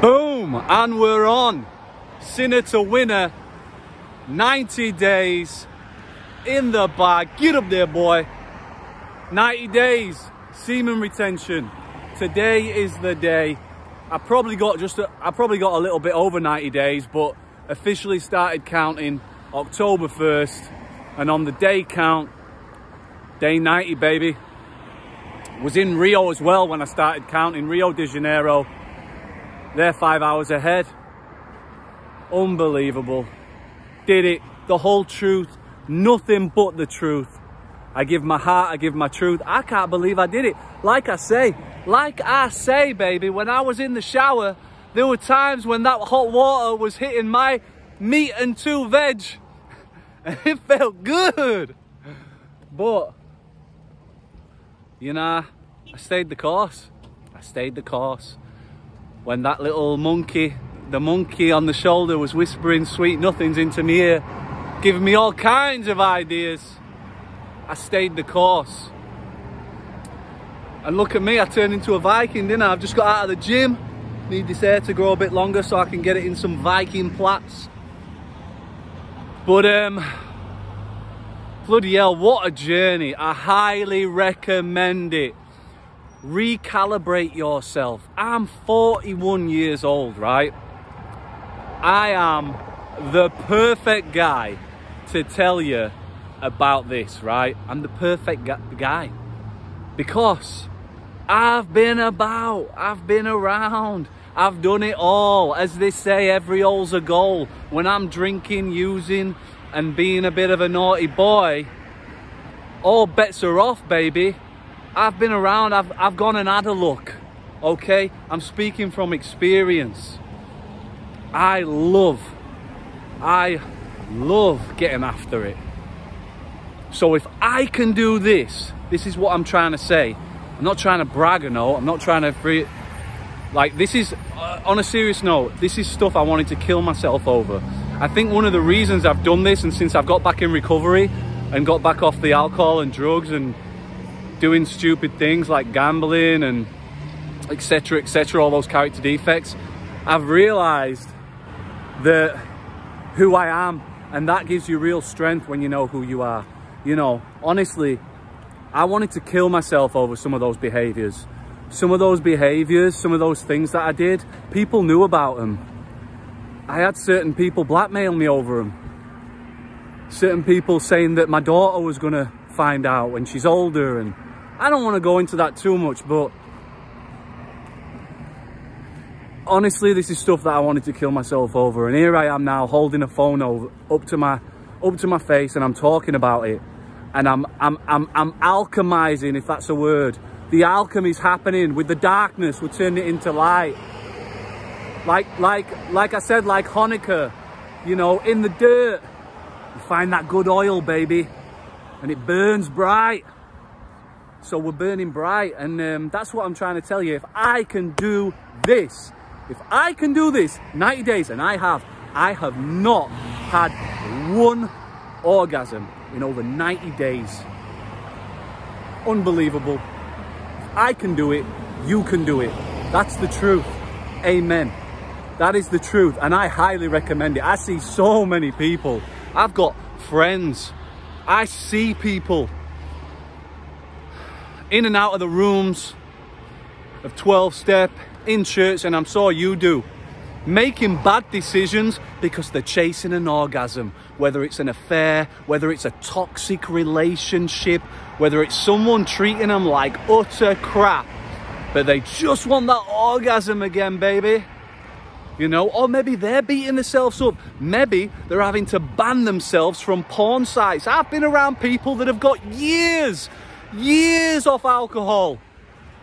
Boom, and we're on. Sinner to winner. 90 days in the bag. Get up there, boy. 90 days semen retention. Today is the day. I probably got a little bit over 90 days, but officially started counting October 1st, and on the day count, day 90, baby. Was in Rio as well when I started counting, Rio de Janeiro. They're 5 hours ahead. Unbelievable. Did it. The whole truth. Nothing but the truth. I give my heart, I give my truth. I can't believe I did it. Like I say, baby, when I was in the shower, there were times when that hot water was hitting my meat and 2 veg. And it felt good. But, you know, I stayed the course. I stayed the course. When that little monkey, the monkey on the shoulder, was whispering sweet nothings into me ear, giving me all kinds of ideas, I stayed the course. And look at me, I turned into a Viking, didn't I? I've just got out of the gym. Need this hair to grow a bit longer so I can get it in some Viking plaits. But, bloody hell, what a journey. I highly recommend it. Recalibrate yourself. I'm 41 years old, right? I am the perfect guy to tell you about this, right? I'm the perfect guy because I've been about, I've been around, I've done it all. As they say, every hole's a goal. When I'm drinking, using, and being a bit of a naughty boy, all bets are off, baby. I've been around, I've gone and had a look, okay? I'm speaking from experience. I love getting after it. So if I can do this, this is what I'm trying to say. I'm not trying to brag or no, I'm not trying to like, this is, on a serious note, this is stuff I wanted to kill myself over. I think one of the reasons I've done this, and since I've got back in recovery and got back off the alcohol and drugs and doing stupid things like gambling and etc, all those character defects, I've realized that who I am, and that gives you real strength when you know who you are. You know, honestly, I wanted to kill myself over some of those behaviors. Some of those behaviors, some of those things that I did, people knew about them. I had certain people blackmail me over them. Certain people saying that my daughter was gonna find out when she's older, and I don't want to go into that too much, but honestly, this is stuff that I wanted to kill myself over. And here I am now holding a phone up to my face, and I'm talking about it. And I'm alchemizing, if that's a word. The alchemy's happening with the darkness. We're turning it into light. Like I said, like Hanukkah, you know, in the dirt, you find that good oil, baby, and it burns bright. So we're burning bright, and that's what I'm trying to tell you. If I can do this, 90 days, and I have not had one orgasm in over 90 days. Unbelievable. If I can do it, you can do it. That's the truth. Amen. That is the truth, and I highly recommend it. I see so many people. I've got friends. I see people in and out of the rooms of 12-step, in church, and I'm sure you do, making bad decisions because they're chasing an orgasm. Whether it's an affair, whether it's a toxic relationship, whether it's someone treating them like utter crap, but they just want that orgasm again, baby. You know, or maybe they're beating themselves up. Maybe they're having to ban themselves from porn sites. I've been around people that have got years off alcohol,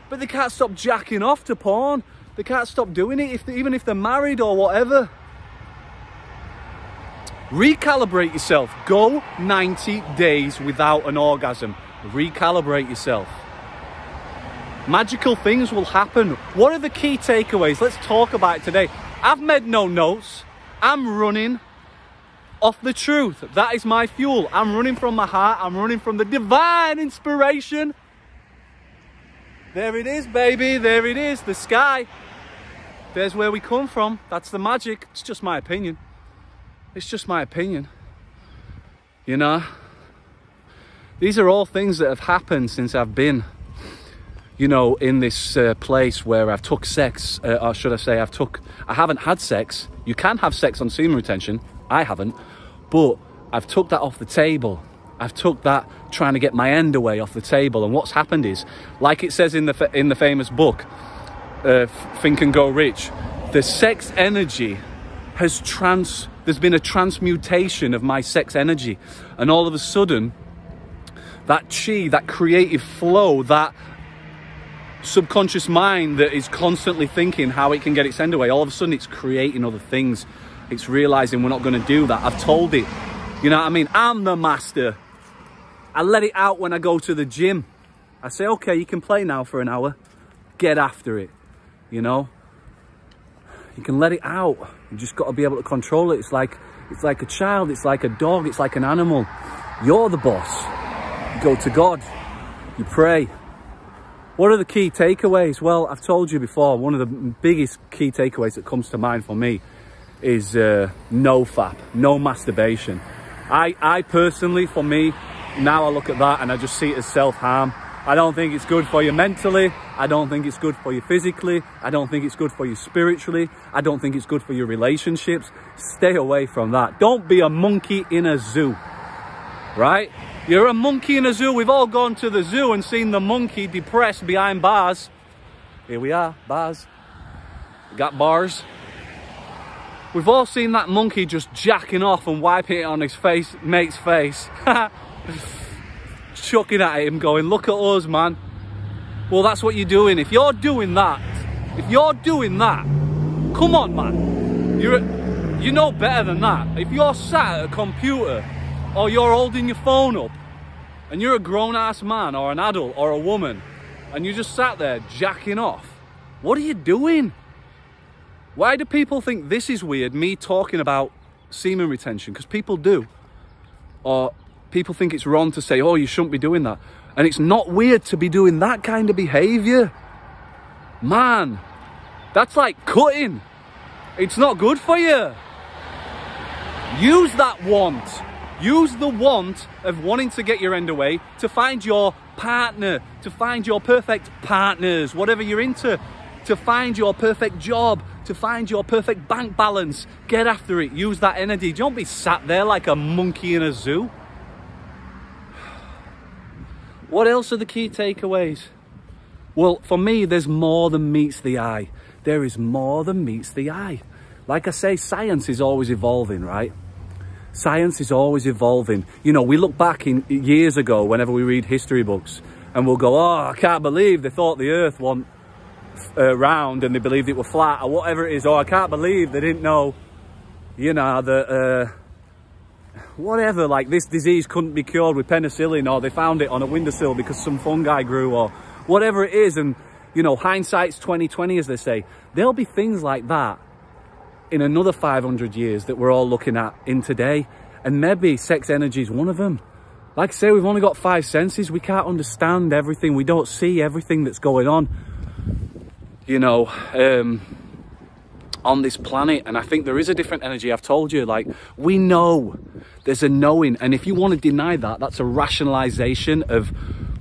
but they can't stop jacking off to porn. They can't stop doing it, even if they're married or whatever. Recalibrate yourself. Go 90 days without an orgasm. Recalibrate yourself. Magical things will happen. What are the key takeaways? Let's talk about it today. I've made no notes. I'm running off the truth. That is my fuel. I'm running from my heart. I'm running from the divine inspiration. There it is, baby. There it is, the sky. there's where we come from. That's the magic. It's just my opinion. It's just my opinion. You know? These are all things that have happened since I've been, you know, in this place where I've took sex, or should I say I haven't had sex. You can have sex on semen retention. I haven't. But I've took that off the table. I've took that trying to get my end away off the table. And what's happened is, like it says in the famous book, Think and Go Rich, the sex energy has there's been a transmutation of my sex energy. And all of a sudden, that chi, that creative flow, that subconscious mind that is constantly thinking how it can get its end away, all of a sudden it's creating other things. It's realizing we're not going to do that. I've told it. You know what I mean? I'm the master. I let it out when I go to the gym. I say, okay, you can play now for an hour. Get after it. You know? You can let it out. You just got to be able to control it. It's like a child. It's like a dog. It's like an animal. You're the boss. You go to God. You pray. What are the key takeaways? Well, I've told you before, one of the biggest key takeaways that comes to mind for me is no fap, no masturbation. I personally, for me, now I look at that and I just see it as self-harm. I don't think it's good for you mentally. I don't think it's good for you physically. I don't think it's good for you spiritually. I don't think it's good for your relationships. Stay away from that. Don't be a monkey in a zoo, right? You're a monkey in a zoo. We've all gone to the zoo and seen the monkey depressed behind bars. Here we are, bars. We got bars. We've all seen that monkey just jacking off and wiping it on his face, mate's face. Chucking at him, going, look at us, man. Well, that's what you're doing. If you're doing that, come on, man. You know better than that. If you're sat at a computer or you're holding your phone up and you're a grown-ass man or an adult or a woman and you just sat there jacking off, what are you doing? Why do people think this is weird, me talking about semen retention? Because people do. Or people think it's wrong to say, oh, you shouldn't be doing that. And it's not weird to be doing that kind of behavior. Man, that's like cutting. It's not good for you. Use that want. Use the want of wanting to get your end away to find your partner, to find your perfect partners, whatever you're into, to find your perfect job, to find your perfect bank balance. Get after it. Use that energy. Don't be sat there like a monkey in a zoo. What else are the key takeaways? Well, for me, there's more than meets the eye. There is more than meets the eye. Like I say, science is always evolving, right? Science is always evolving. You know, we look back in years ago whenever we read history books and we'll go, oh, I can't believe they thought the earth wasn't round and they believed it was flat or whatever it is. Oh, I can't believe they didn't know, you know, that whatever, like this disease couldn't be cured with penicillin, or they found it on a windowsill because some fungi grew, or whatever it is. And, you know, hindsight's 20/20, as they say. There'll be things like that in another 500 years that we're all looking at in today. And maybe sex energy is one of them. Like I say, we've only got 5 senses. We can't understand everything. We don't see everything that's going on, you know, on this planet. And I think there is a different energy. I've told you, like, we know, there's a knowing. And if you want to deny that, that's a rationalization of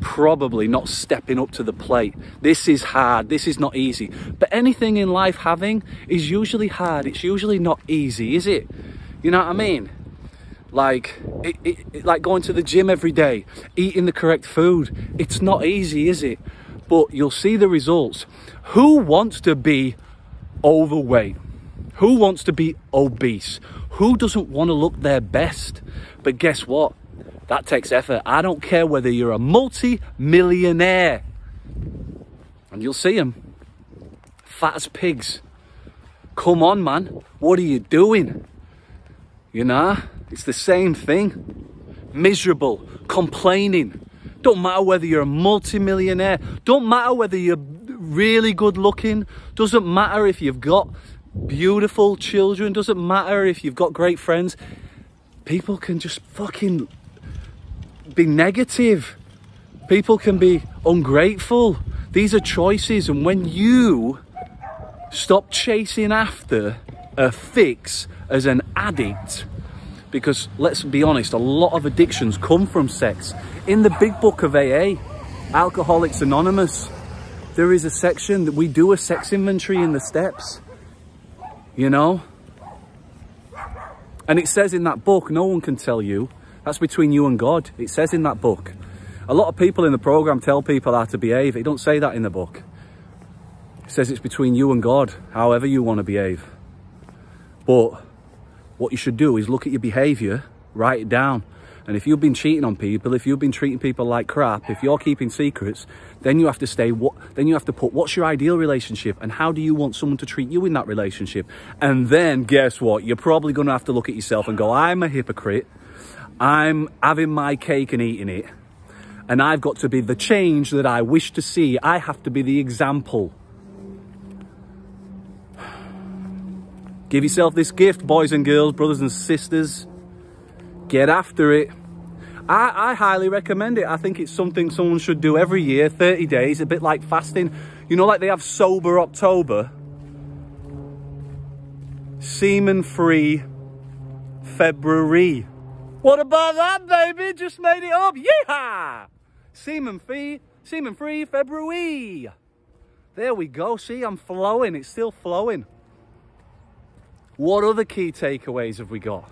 probably not stepping up to the plate. This is hard. This is not easy. But anything in life having is usually hard. It's usually not easy, is it? You know what I mean? Like, like going to the gym every day, eating the correct food. It's not easy, is it? But you'll see the results. Who wants to be overweight? Who wants to be obese? Who doesn't want to look their best? But guess what? That takes effort. I don't care whether you're a multi-millionaire. And you'll see them. Fat as pigs. Come on, man. What are you doing? You know? It's the same thing. Miserable. Complaining. Don't matter whether you're a multi-millionaire. Don't matter whether you're really good looking. Doesn't matter if you've got beautiful children. Doesn't matter if you've got great friends. People can just fucking be negative. People can be ungrateful. These are choices. And when you Stop chasing after a fix as an addict. Because let's be honest, a lot of addictions come from sex. In the big book of AA, Alcoholics Anonymous, there is a section that we do a sex inventory in the steps, you know? And it says in that book, no one can tell you, that's between you and God. It says in that book. A lot of people in the program tell people how to behave. It don't say that in the book. It says it's between you and God, however you want to behave. But what you should do is look at your behavior, write it down. And if you've been cheating on people, if you've been treating people like crap, if you're keeping secrets, then you have to then you have to put, what's your ideal relationship and how do you want someone to treat you in that relationship? And then guess what? You're probably going to have to look at yourself and go, I'm a hypocrite. I'm having my cake and eating it. And I've got to be the change that I wish to see. I have to be the example. Give yourself this gift, boys and girls, brothers and sisters. Get after it. I highly recommend it. I think it's something someone should do every year, 30 days, a bit like fasting. You know, like they have Sober October. Semen-free February. What about that, baby? Just made it up. Yeehaw! Semen-free February. There we go. See, I'm flowing. It's still flowing. What other key takeaways have we got?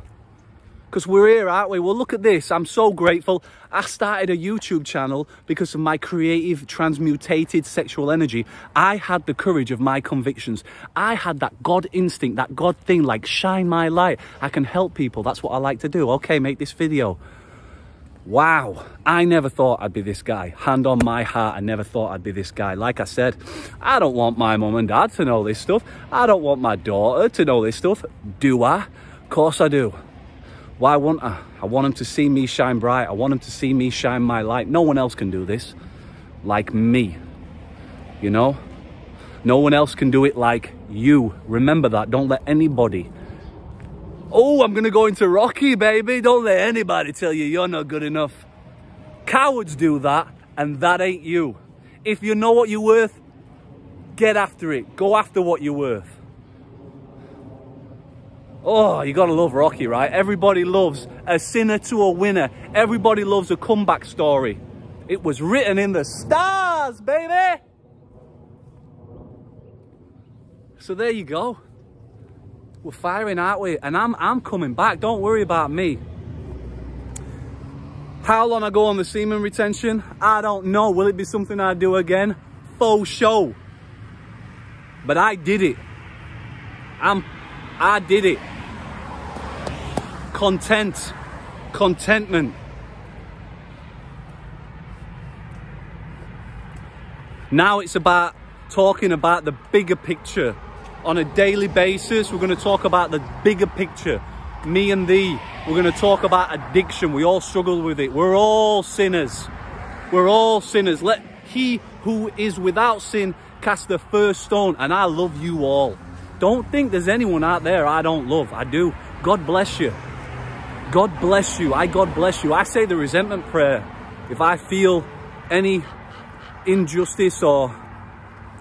Because we're here, aren't we? Well, look at this. I'm so grateful. I started a YouTube channel because of my creative, transmutated sexual energy. I had the courage of my convictions. I had that God instinct, that God thing, like shine my light. I can help people. That's what I like to do. Okay, make this video. Wow. I never thought I'd be this guy. Hand on my heart, I never thought I'd be this guy. Like I said, I don't want my mum and dad to know this stuff. I don't want my daughter to know this stuff. Do I? Of course I do. Why wouldn't I? I want them to see me shine bright. I want them to see me shine my light. No one else can do this like me, you know? No one else can do it like you. Remember that. Don't let anybody... Oh, I'm going to go into Rocky, baby. Don't let anybody tell you you're not good enough. Cowards do that, and that ain't you. If you know what you're worth, get after it. Go after what you're worth. Oh, you got to love Rocky, right? Everybody loves a sinner to a winner. Everybody loves a comeback story. It was written in the stars, baby. So there you go. We're firing, aren't we? And I'm coming back. Don't worry about me. How long I go on the semen retention? I don't know. Will it be something I do again? Faux show. But I did it. I did it. Contentment. Now it's about talking about the bigger picture. On a daily basis, we're going to talk about the bigger picture. Me and thee. We're going to talk about addiction. We all struggle with it. We're all sinners. We're all sinners. Let he who is without sin cast the first stone. And I love you all. Don't think there's anyone out there I don't love. I do. God bless you. God bless you. God bless you. I say the resentment prayer. If I feel any injustice or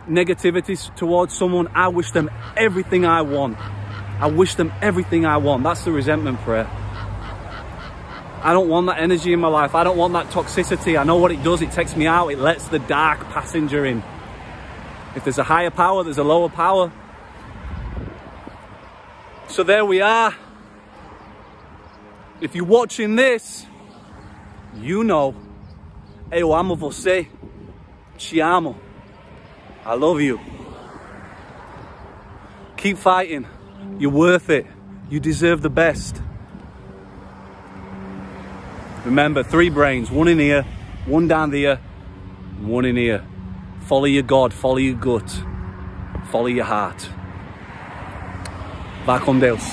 negativity towards someone, I wish them everything I want. I wish them everything I want. That's the resentment prayer. I don't want that energy in my life. I don't want that toxicity. I know what it does. It takes me out. It lets the dark passenger in. If there's a higher power, there's a lower power. So there we are. If you're watching this, you know. Eu amo você. Te amo. I love you. Keep fighting. You're worth it. You deserve the best. Remember, 3 brains. 1 in here, 1 down there, and 1 in here. Follow your God. Follow your gut. Follow your heart. Va con Deus.